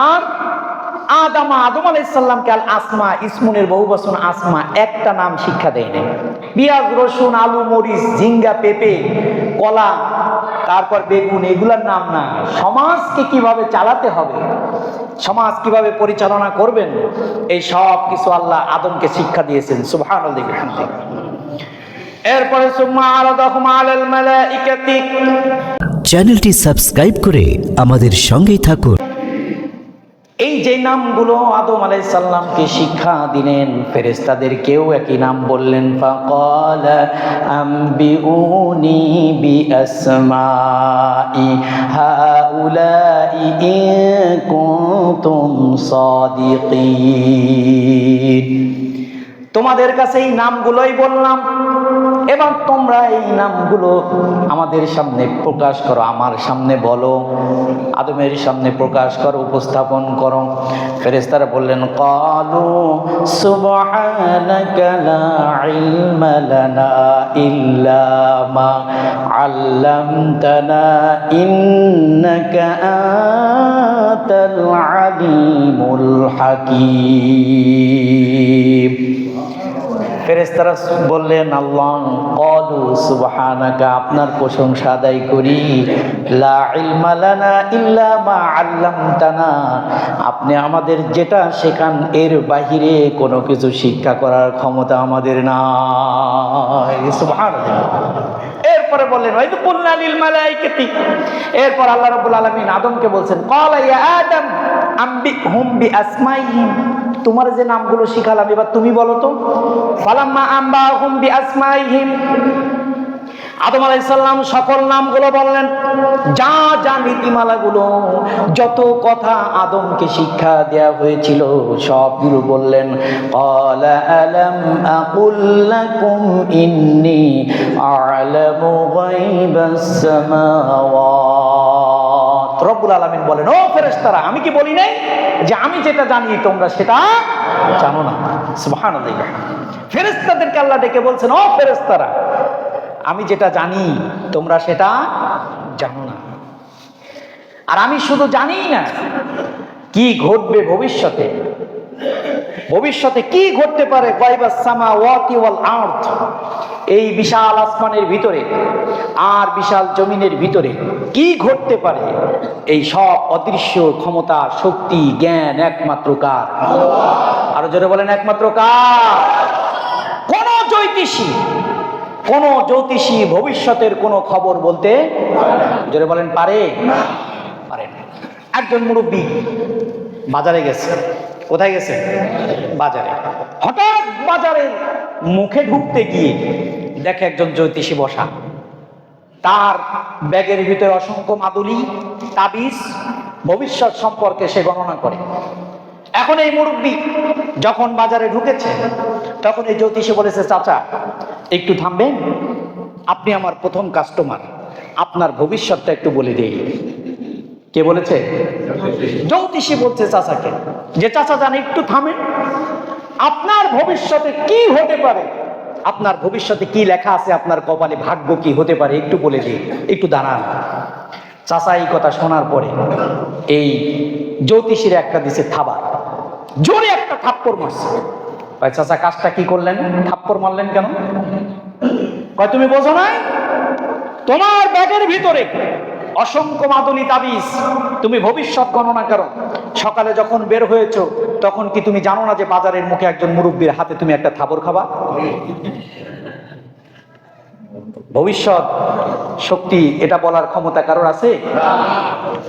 আর আদম আলাইহিস সালামকে আল আসমা, ইসমুনের বহুবচন আসমা, একটা নাম শিক্ষা দেয় নাই। পেঁয়াজ, রসুন, আলু, মরিচ, ঝিঙ্গা, পেঁপে, কলা, তারপর বেগুন, এগুলার নাম না। সমাজকে কিভাবে চালাতে হবে, সমাজ কিভাবে পরিচালনা করবেন, এই সব কিছু আল্লাহ আদমকে শিক্ষা দিয়েছেন। সুবহানাল্লাহি ওয়া বিহামদিহি। এরপরে সুম্মা আরাদাহুম আলাল মালাইকাতি, চ্যানেলটি সাবস্ক্রাইব করে আমাদের সঙ্গেই থাকুন। এই যে নামগুলো আদম আলাইহিস সালামকে শিক্ষা দিলেন, ফেরেশতাদেরকেও একই নাম বললেন। ফাকালা আম্বিউনি বিআসমাই হাউলাই ইন কুনতুম সাদিকিন। তোমাদের কাছে এই নামগুলোই বললাম, এবার তোমরা এই নামগুলো আমাদের সামনে প্রকাশ করো, আমার সামনে বলো, আদমের সামনে প্রকাশ করো, উপস্থাপন করো। ফেরেশতারা বললেন, ক্বালু সুবহানাকা লা ইলমা লানা ইল্লা মা আল্লামতানা ইন্নাকা আনতাল আলিমুল হাকীম। ফেরেশতারা বললেন, আল্লাহ, ক্বালু সুবহানাকা, আপনার প্রশংসা আদায় করি, লা ইলমা লানা ইল্লা মা আল্লামতানা, আপনি আমাদের যেটা শেখান এর বাহিরে কোনো কিছু শিক্ষা করার ক্ষমতা আমাদের নাই। সুবহানাল্লাহ। এরপরে বললেন, ওয়াইদ কুলনা লিল মালাইকাতি, এরপর আল্লাহ রাব্বুল আলামিন আদমকে বলছেন, ক্বালা ইয়া আদম আম্বিহুম বিআসমাইহিম, তোমার যে নামগুলো শিখালাম এবার তুমি বলো তো। ফালাম্মা আম্বাহুম বিআসমাইহিম, আদম আলাইহিস সালাম সকল নামগুলো বললেন, যা যা নীতিমালাগুলো, যত কথা আদমকে শিক্ষা দেয়া হয়েছিল সবগুলো বললেন। ক্বালা আলাম আকুল লাকুম ইন্নী আ'লামু গায়বাস সামাওয়াত। রব্বুল আলামিন বলেন, ও ফেরেশতারা, আমি কি বলি নাই যে আমি যেটা জানি তোমরা সেটা জানো না? সুবহানাল্লাহ। ফেরেশতাদেরকে আল্লাহ ডেকে বলছেন, ও ফেরেশতারা, আমি যেটা জানি তোমরা সেটা জানো না। আর আমি শুধু জানি না, কি ঘটবে ভবিষ্যতে, ভবিষ্যতে কি ঘটতে পারে, গায়বাস সামাওয়াতি ওয়াল আরদ, এই বিশাল আসমানের ভিতরে আর বিশাল জমিনের ভিতরে কি ঘটতে পারে, এই সব অদৃশ্য ক্ষমতা, শক্তি, জ্ঞান একমাত্র কার? আরো জোরে বলেন, একমাত্র কার? কোন জ্যোতিষী ভবিষ্যতের কোনো খবর বলতে জোরে বলেন পারে? পারে না। একজন মুরব্বী বাজারে গেছে। কোথায় গেছে? বাজারে। হঠাৎ বাজারের মুখে ঢুকতে গিয়ে দেখে একজন জ্যোতিষী বসা, তার ব্যাগের ভিতরে অসংখ্য মাদুলি, তাবিজ, ভবিষ্যৎ সম্পর্কে সে গণনা করে। এখন এই মুরব্বী যখন বাজারে ঢুকেছে তখন এই জ্যোতিষী বলেছে, চাচা একটু থামবেন, আপনি আমার প্রথম কাস্টমার, আপনার ভবিষ্যৎটা একটু বলে দিই। কে বলেছে? জ্যোতিষী বলছে চাচাকে যে, চাচা জান একটু থামেন, আপনার ভবিষ্যতে কি হতে পারে, আপনার ভবিষ্যতে কি লেখা আছে, আপনার কপালে ভাগ্য কি হতে পারে একটু বলে দিই, একটু দাঁড়ান। চাচা এই কথা শোনার পরে এই জ্যোতিষীর একটা দিছে থাবা, জোরে একটা থাপ্পড় মারছে। ভাই চাচা কাজটা কি করলেন, থাপ্পড় মারলেন কেন? কয় তুমি বোঝো নাই, তোমার ব্যাগের ভিতরে অসংখ্য মাদুলি, তাবিজ, তুমি ভবিষ্যৎ গণনা করো, সকালে যখন বের হয়েছো তখন কি তুমি জানো না যে বাজারের মুখে একজন মুরব্বীর হাতে তুমি একটা থাপড় খাবা? ভবিষ্যৎ শক্তি এটা বলার ক্ষমতা কারোর আছে?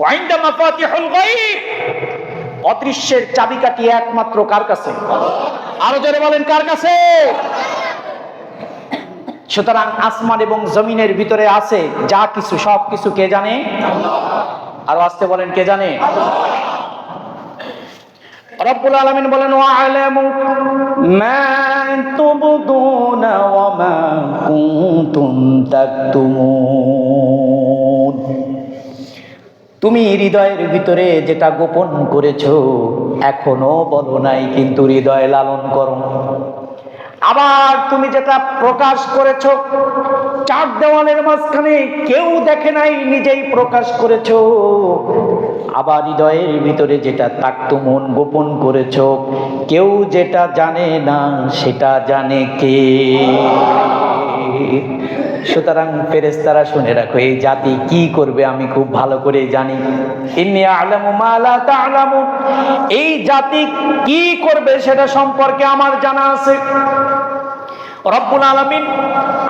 ওয়াইন্দা মাফাতিহুল গায়ব, অদৃশ্যের চাবিকাঠি একমাত্র কার কাছে? আরো জোরে বলেন, কার কাছে? সুতরাং আসমান এবং জমিনের ভিতরে আছে যা কিছু, সব কিছু কে জানে? আরো আসতে বলেন, কে জানে? রব্বুল আলামিন বলেন, ওয়া'লামু মা তুবদুনা ওয়া মা কুনতুম তাকতুমুন, তুমি হৃদয়ের ভিতরে যেটা গোপন করেছো এখনো বলো নাই, কিন্তু হৃদয়ে লালন করো। আবার তুমি যেটা প্রকাশ করেছো চার দেওয়ালের মাঝখানে কেউ দেখে নাই, নিজেই প্রকাশ করেছো, আবার হৃদয়ের ভিতরে যেটা থাকতো মন গোপন করেছ, কেউ যেটা জানে না সেটা জানে কে? সুতরাং ফেরেশতারা শুনে রাখো, এই জাতি কি করবে আমি খুব ভালো করে জানি। ইন্নী আ'লামু মা লা তা'লামুন, এই জাতি কি করবে সেটা সম্পর্কে আমার জানা আছে। রব্বুল আলামিন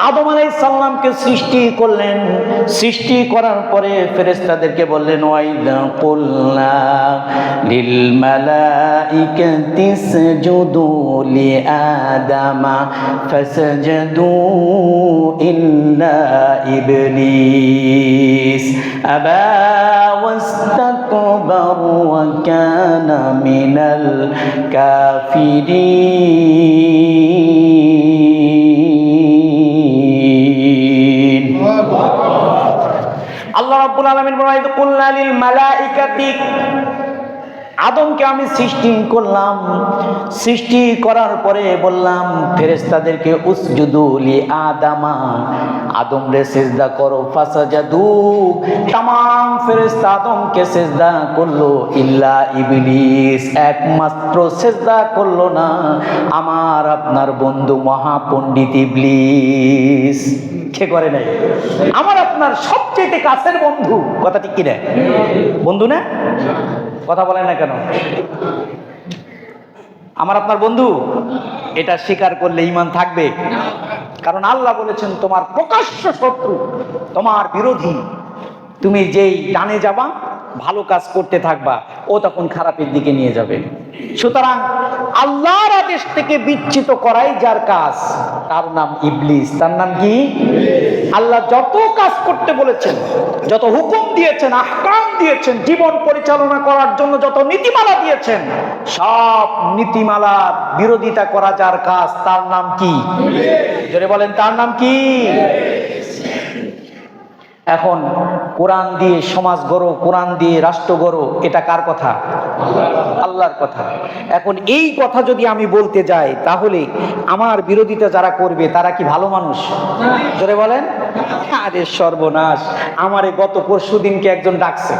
আদম আলাইহিস সালামকে সৃষ্টি করলেন, সৃষ্টি করার পরে ফেরেশতাদেরকে বললেন, ওয়াইদা কুলনা লিল মালাইকাতি ইসজুদু লি আদামা ফাসাজাদু ইল্লা ইবলিস আবা ওয়াস্তাকবারা ওয়া কানা মিনাল কাফিরিন। আল্লাহ রাব্বুল আলামিন বলেন, কুল্লা লিল মালাইকাতি, আদমকে আমি সৃষ্টি করলাম, সৃষ্টি করার পরে বললাম ফেরেশতাদেরকে উসজুদু লি আদামা, আদমরে সিজদা করো। ফাসাজাদু, तमाम ফেরেশতা আদমকে সিজদা করলো, ইল্লা ইবলিস, একমাত্র সিজদা করলো না আমার আপনার বন্ধু মহাপণ্ডিত ইবলিস। কে করে নাই? আমার আপনার সবচেয়ে কাছের বন্ধু। কথা ঠিক কি না? বন্ধু না? কথা বলেন না কেন? আমার আপনার বন্ধু, এটা স্বীকার করলে ঈমান থাকবে। কারণ আল্লাহ বলেছেন তোমার প্রকাশ্য শত্রু, তোমার বিরোধী, তুমি যেই ডানে যাবা ভালো কাজ করতে থাকবা, ও তখন খারাপের দিকে নিয়ে যাবে। সুতরাং আল্লাহর আদেশ থেকে বিচ্যুত করাই যার কাজ, তার নাম ইবলিস। তার নাম কি? আল্লাহ যত কাজ করতে বলেছেন, যত হুকুম দিয়েছেন, আহকাম দিয়েছেন, জীবন পরিচালনা করার জন্য যত নীতিমালা দিয়েছেন, সব নীতিমালার বিরোধিতা করা যার কাজ, তার নাম কি? জোরে বলেন, তার নাম কি? এখন কোরআন দিয়ে সমাজ গড়ো, কোরআন দিয়ে রাষ্ট্র গড়ো, এটা কার কথা? আল্লাহর কথা। এখন এই কথা যদি আমি বলতে যাই, তাহলে আমার বিরোধিতা যারা করবে তারা কি ভালো মানুষ? জোরে বলেন। আরে সর্বনাশ! আমারে গত পরশুদিনকে একজন ডাকছে,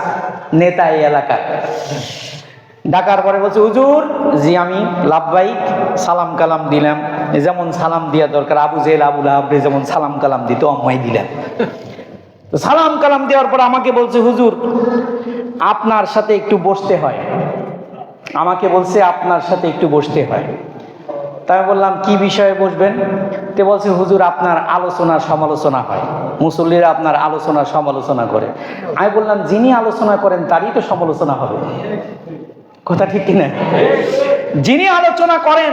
নেতা এই এলাকার। ডাকার পরে বলছে, হুজুর জি আমি লাভবাইক, সালাম কালাম দিলাম, যেমন সালাম দেওয়া দরকার আবু জেহেল আবু লাহাব যেমন সালাম কালাম দিত অম্মাই দিলাম। তো সালাম কালাম দেওয়ার পর আমাকে বলছে, হুজুর আপনার সাথে একটু বসতে হয়। আমাকে বলছে আপনার সাথে একটু বসতে হয়। তাই বললাম কি বিষয়ে বসবেন? তে বলছে, হুজুর আপনার আলোচনা সমালোচনা হয়, মুসল্লিরা আপনার আলোচনা সমালোচনা করে। আমি বললাম যিনি আলোচনা করেন তারই তো সমালোচনা হবে। কথা ঠিক কিনা? যিনি আলোচনা করেন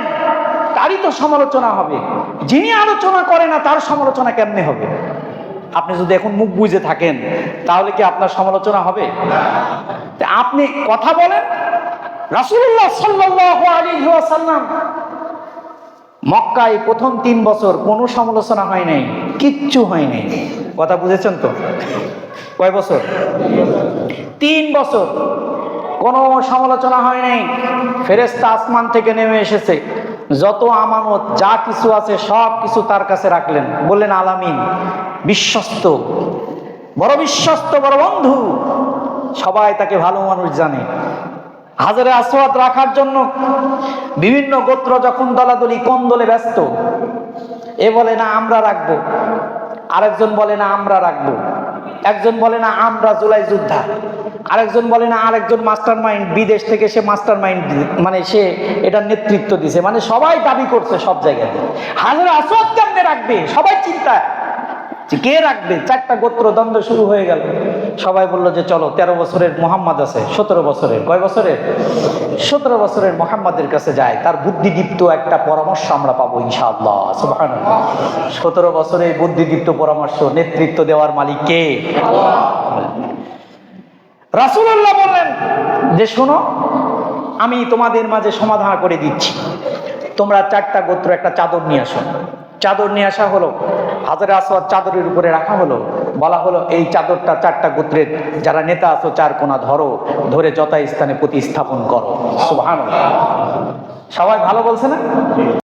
তারই তো সমালোচনা হবে, যিনি আলোচনা করে না তার সমালোচনা কেমনে হবে? আপনি যদি এখন মুখ বুঝে থাকেন তাহলে কি আপনার সমালোচনা হবে? আপনি কথা বলেন। রাসূলুল্লাহ সাল্লাল্লাহু আলাইহি ওয়াসাল্লাম মক্কায় প্রথম 3 বছর কোনো সমালোচনা হয় নাই, কিচ্ছু হয় নাই। কথা বুঝেছেন তো? কয় বছর? 3 বছর কোনো সমালোচনা হয় নাই। ফেরেশতা আসমান থেকে নেমে এসেছে, যত আমানত যা কিছু আছে সব কিছু তার কাছে রাখলেন, বললেন আলামিন, বিশ্বস্ত, বড় বিশ্বস্ত, বড় বন্ধু, সবাই তাকে ভালো মানুষ জানে। হাজারে আসওয়াদ রাখার জন্য বিভিন্ন গোত্র যখন দলাদলি কন্দলে ব্যস্ত, এ বলে না আমরা রাখবো, আরেকজন বলে না আমরা রাখবো, একজন বলে না আমরা জুলাই যোদ্ধা, আরেকজন বলে না আরেকজন মাস্টার মাইন্ড, বিদেশ থেকে সে মাস্টার মাইন্ড, মানে সে এটার নেতৃত্ব দিছে, মানে সবাই দাবি করছে সব জায়গায়। হাজারে আসওয়াদ কেমনে রাখবে সবাই চিন্তায়, কে রাখবে? 4টা গোত্র দ্বন্দ্ব শুরু হয়ে গেল। সবাই বলল যে চলো 13 বছরের মোহাম্মদ আছে, 17 বছরের, কয় বছরের? 17 বছরের মোহাম্মদের কাছে যায়, তার বুদ্ধিদীপ্ত একটা পরামর্শ আমরা পাবো ইনশাআল্লাহ। সুবহানাল্লাহ। 17 বছরের বুদ্ধিদীপ্ত পরামর্শ নেতৃত্ব দেওয়ার মালিক কে? রাসূলুল্লাহ বললেন যে শোনো, আমি তোমাদের মাঝে সমাধান করে দিচ্ছি, তোমরা 4টা গোত্র একটা চাদর নিয়ে আসো। চাদর নিয়ে আসা হলো, হাজারে আসওয়াদ চাদরের উপরে রাখা হলো, বলা হলো এই চাদরটা 4টা গোত্রের যারা নেতা আছো 4 কোণা ধরো, ধরে যথাস্থানে প্রতিস্থাপন করো। সুবহানাল্লাহ। সবাই ভালো বলছে না?